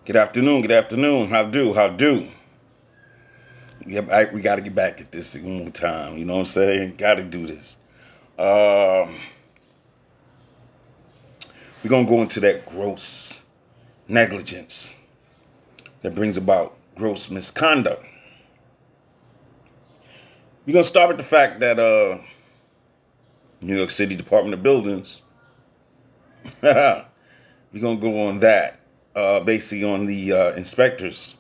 Good afternoon. Good afternoon. How do? How do? We got to get back at this one more time. You know what I'm saying? Got to do this. We're going to go into that gross negligence that brings about gross misconduct. We're going to start with the fact that New York City Department of Buildings, we're going to go on that, basically on the inspectors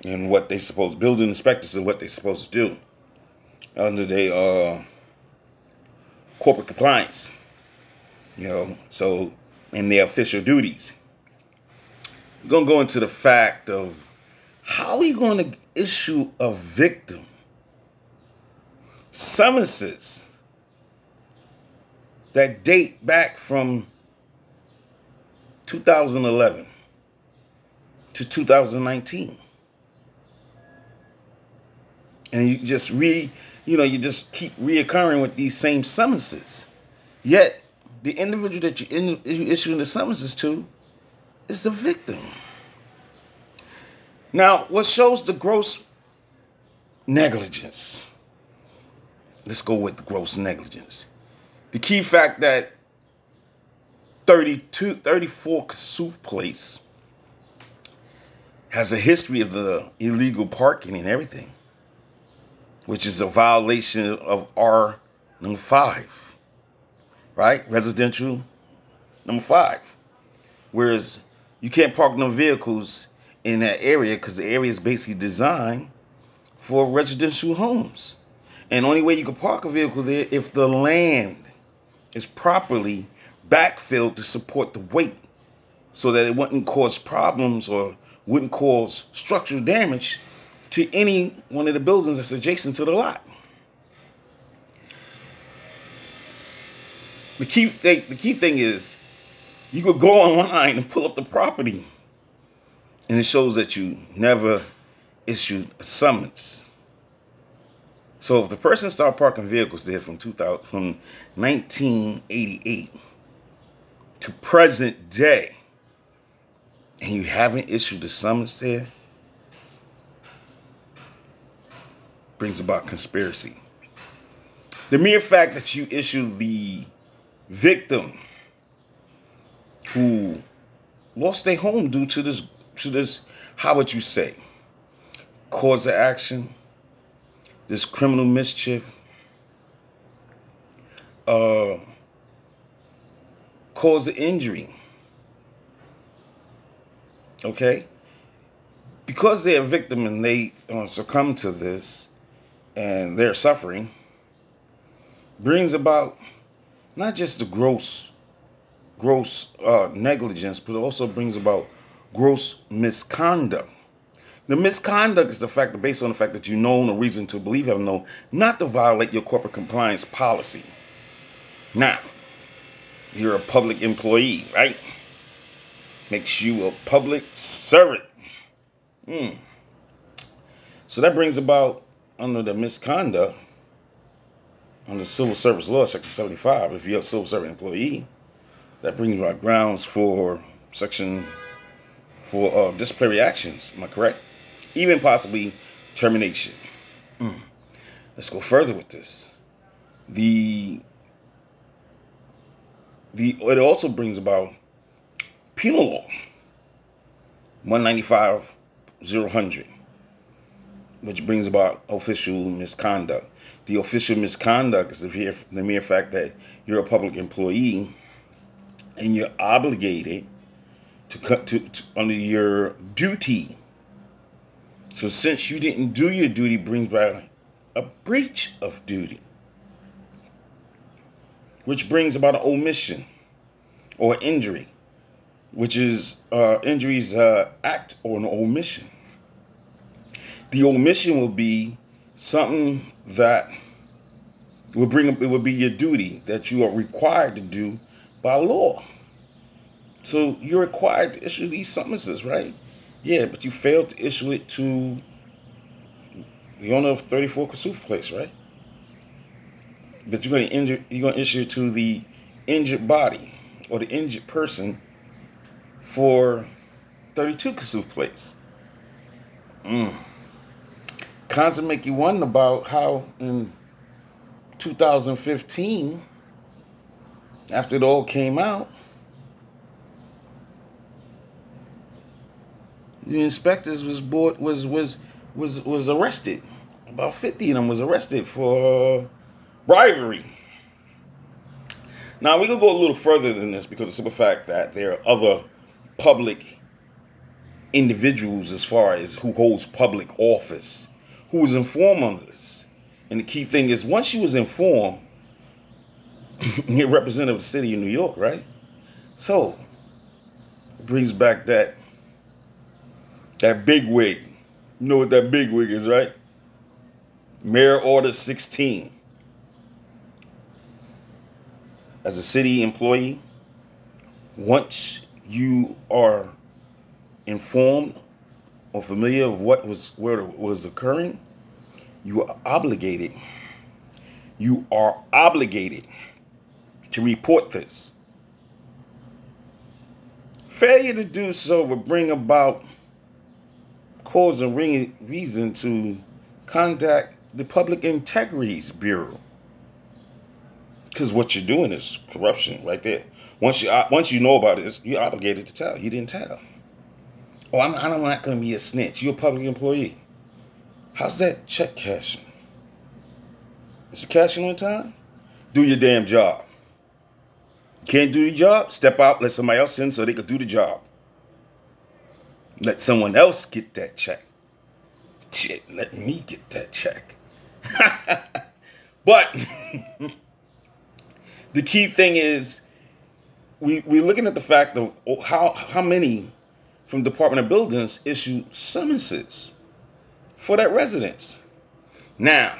and what they supposed, building inspectors and what they're supposed to do under their corporate compliance, so in their official duties. We're going to go into the fact of how are you going to issue a victim summonses that date back from 2011 to 2019. And you just you just keep reoccurring with these same summonses. Yet, the individual that you're issuing the summonses to is the victim. Now, what shows the gross negligence? Let's go with the gross negligence. The key fact that 34 Kasuf Place has a history of the illegal parking and everything, which is a violation of R number 5, right? Residential number 5. Whereas you can't park no vehicles in that area because the area is basically designed for residential homes. And the only way you can park a vehicle there if the land is properly backfilled to support the weight so that it wouldn't cause problems or wouldn't cause structural damage to any one of the buildings that's adjacent to the lot. The key thing is you could go online and pull up the property and it shows that you never issued a summons. So if the person started parking vehicles there from 1988 to present day and you haven't issued a summons there, brings about conspiracy. The mere fact that you issue the victim who lost their home due to this, how would you say, cause of action, this criminal mischief, cause of injury, okay? Because they're a victim and they succumb to this and they're suffering, brings about not just the gross negligence, but it also brings about gross misconduct. The misconduct is the fact that based on the fact that you know no reason to believe have known not to violate your corporate compliance policy. Now, you're a public employee, right? Makes you a public servant. So that brings about, under the misconduct, under Civil Service Law, Section 75, if you're a civil servant employee, that brings about grounds for disciplinary actions. Am I correct? Even possibly termination. Let's go further with this. It also brings about penal law 195-000, which brings about official misconduct. The official misconduct is the mere fact that you're a public employee and you're obligated to under your duty. So since you didn't do your duty, brings about a breach of duty, which brings about an omission or injury, which is injuries act or an omission. The omission will be something that it would be your duty that you are required to do by law. So you're required to issue these summonses, right? Yeah, but you failed to issue it to the owner of 34 Kasuf Place, right? But you're going to issue it to the injured body or the injured person for 32 Kasuth Place. Constantly make you wonder about how in 2015, after it all came out, the inspectors was arrested. About 50 of them was arrested for bribery. Now we can go a little further than this because of the simple fact that there are other public individuals as far as who holds public office who was informed on this. And the key thing is, once you was informed, you're representative of the city of New York, right? So it brings back that big wig. You know what that big wig is, right? Mayor Order 16. As a city employee, once you are informed or familiar of where it was occurring, you are obligated. You are obligated to report this. Failure to do so would bring about cause and reason to contact the Public Integrities Bureau. Because what you're doing is corruption right there. Once you know about it, you're obligated to tell. You didn't tell. Oh, I'm not going to be a snitch. You're a public employee. How's that check cashing? Is it cashing on time? Do your damn job. Can't do the job? Step out, let somebody else in so they could do the job. Let someone else get that check. Shit, let me get that check. But the key thing is, we're looking at the fact of how many from Department of Buildings issue summonses for that residence. Now,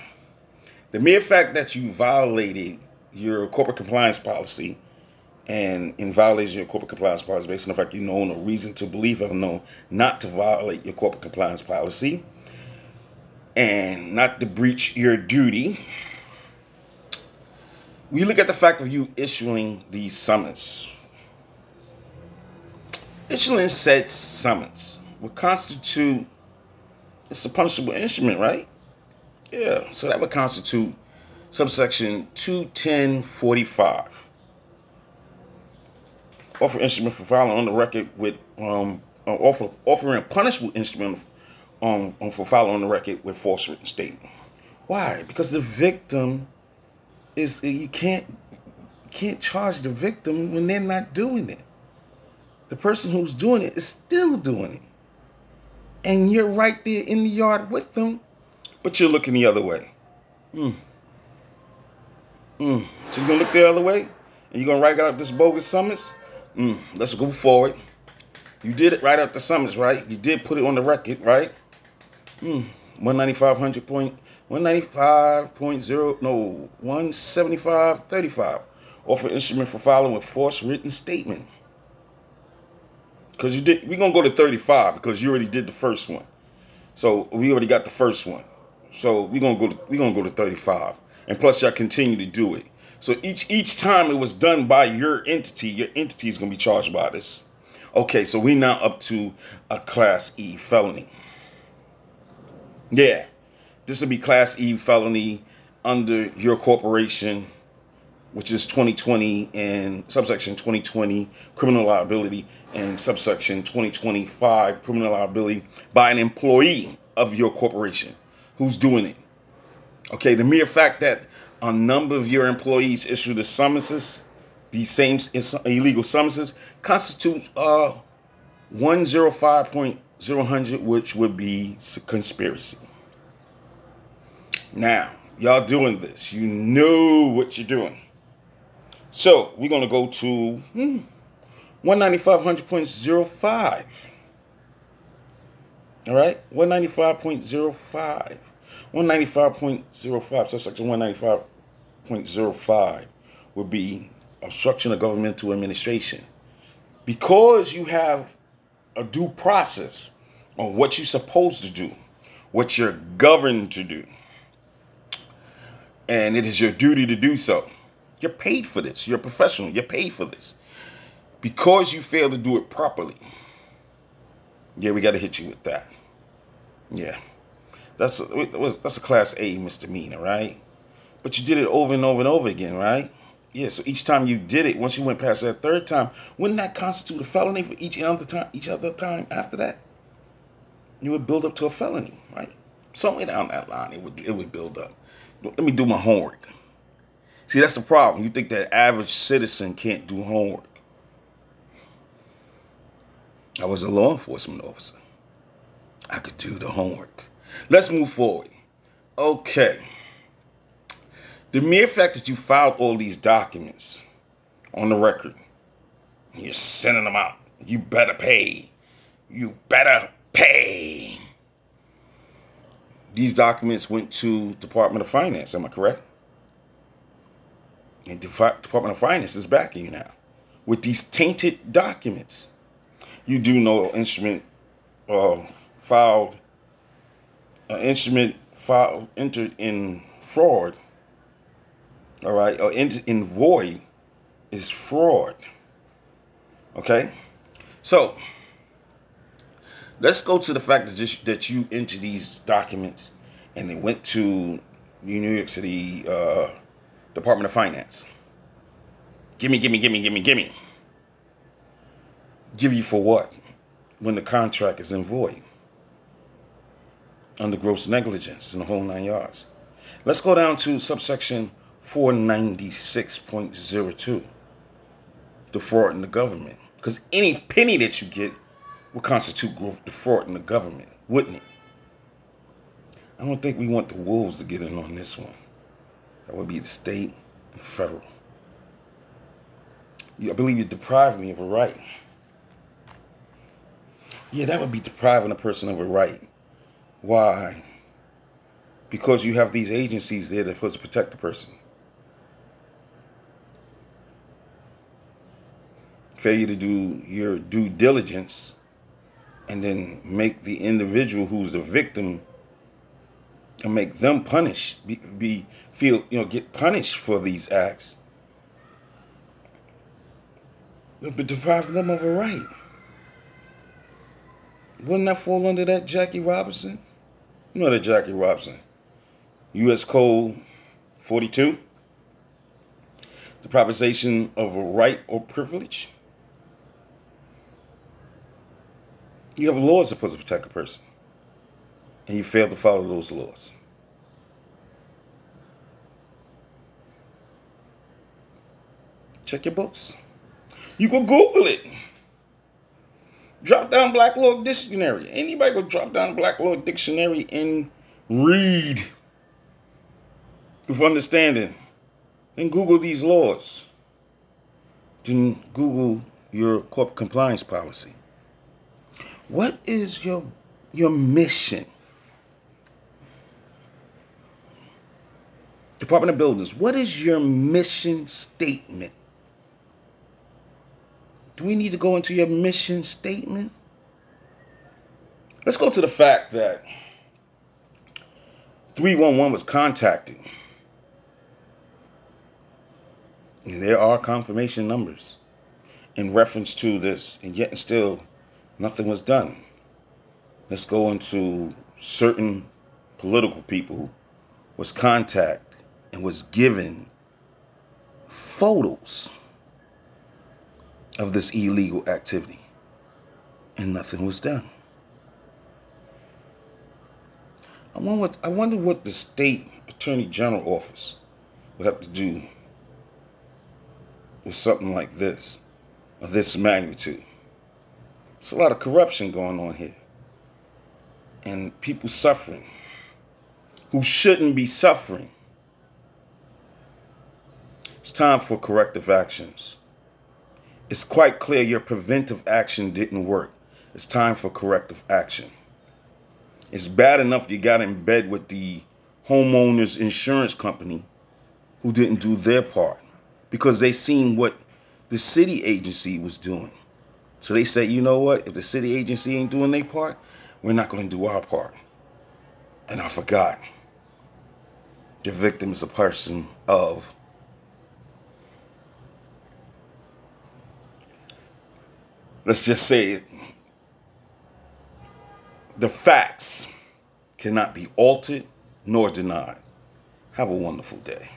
the mere fact that you violated your corporate compliance policy, and in violation of your corporate compliance policy based on the fact you know no reason to believe have known not to violate your corporate compliance policy and not to breach your duty, we look at the fact of you issuing these summons. Issuing said summons would constitute, it's a punishable instrument, right? Yeah, so that would constitute subsection 21045. Offer instrument for filing on the record with offering a punishable instrument for filing on the record with false written statement. Why? Because the victim is, you can't charge the victim when they're not doing it. The person who's doing it is still doing it, and you're right there in the yard with them, but you're looking the other way. So you're gonna look the other way, and you're gonna write out this bogus summons. Let's go forward. You did it right out the summons, right? You did put it on the record, right? 175.35. Offer instrument for filing with false written statement. Because you did, we're gonna go to 35 because you already did the first one. So we already got the first one. So we're gonna go to 35. And plus y'all continue to do it. So each time it was done by your entity is gonna be charged by this. Okay, so we now up to a Class E felony. Yeah, this will be Class E felony under your corporation, which is 2020 and subsection 2020 criminal liability and subsection 2025 criminal liability by an employee of your corporation who's doing it. Okay, the mere fact that a number of your employees issue the summonses, these same illegal summonses, constitutes 105.000, which would be conspiracy. Now, y'all doing this. You know what you're doing. So, we're going to go to 19500.05. All right? 195.05. 195.05, subsection 195.05 would be obstruction of governmental administration. Because you have a due process on what you're supposed to do, what you're governed to do, and it is your duty to do so. You're paid for this. You're a professional. You're paid for this. Because you failed to do it properly, Yeah, we got to hit you with that. Yeah. That's a class A misdemeanor, right? But you did it over and over and over again, right? Yeah, so each time you did it, once you went past that third time, wouldn't that constitute a felony for each other time after that? You would build up to a felony, right? Somewhere down that line, it would build up. Let me do my homework. See, that's the problem. You think that average citizen can't do homework. I was a law enforcement officer. I could do the homework. Let's move forward. Okay. The mere fact that you filed all these documents on the record, and you're sending them out, you better pay. You better pay. These documents went to Department of Finance, am I correct? And Department of Finance is backing you now with these tainted documents. You do know instrument filed entered in fraud, all right, or in void is fraud. Okay, so let's go to the fact that you entered these documents and they went to the New York City Department of Finance. Gimme. Give you for what? When the contract is in void. Under gross negligence in the whole 9 yards. Let's go down to subsection 496.02. Defrauding the government. Because any penny that you get would constitute defrauding the government, wouldn't it? I don't think we want the wolves to get in on this one. That would be the state and the federal. I believe you're depriving me of a right. Yeah, that would be depriving a person of a right. Why? Because you have these agencies there that are supposed to protect the person. Failure to do your due diligence and then make the individual who's the victim and make them punished, get punished for these acts, but depriving them of a right. Wouldn't that fall under that Jackie Robinson? You know that Jackie Robinson. U.S. Code 42. Deprivation of a right or privilege. You have laws supposed to protect a person. And you fail to follow those laws. Check your books. You can Google it. Drop down Black Law Dictionary. Anybody go drop down Black Law Dictionary and read with understanding. Then Google these laws. Then Google your corporate compliance policy. What is your mission? Department of Buildings, what is your mission statement? Do we need to go into your mission statement? Let's go to the fact that 311 was contacted. And there are confirmation numbers in reference to this, and yet and still nothing was done. Let's go into certain political people was contacted and was given photos of this illegal activity, and nothing was done. I wonder what the state attorney general office would have to do with something like this, of this magnitude. It's a lot of corruption going on here, and people suffering who shouldn't be suffering. It's time for corrective actions. It's quite clear your preventive action didn't work. It's time for corrective action. It's bad enough you got in bed with the homeowner's insurance company who didn't do their part because they seen what the city agency was doing. So they said, you know what? If the city agency ain't doing their part, we're not going to do our part. And I forgot. The victim is a person of let's just say it, The facts cannot be altered nor denied. Have a wonderful day.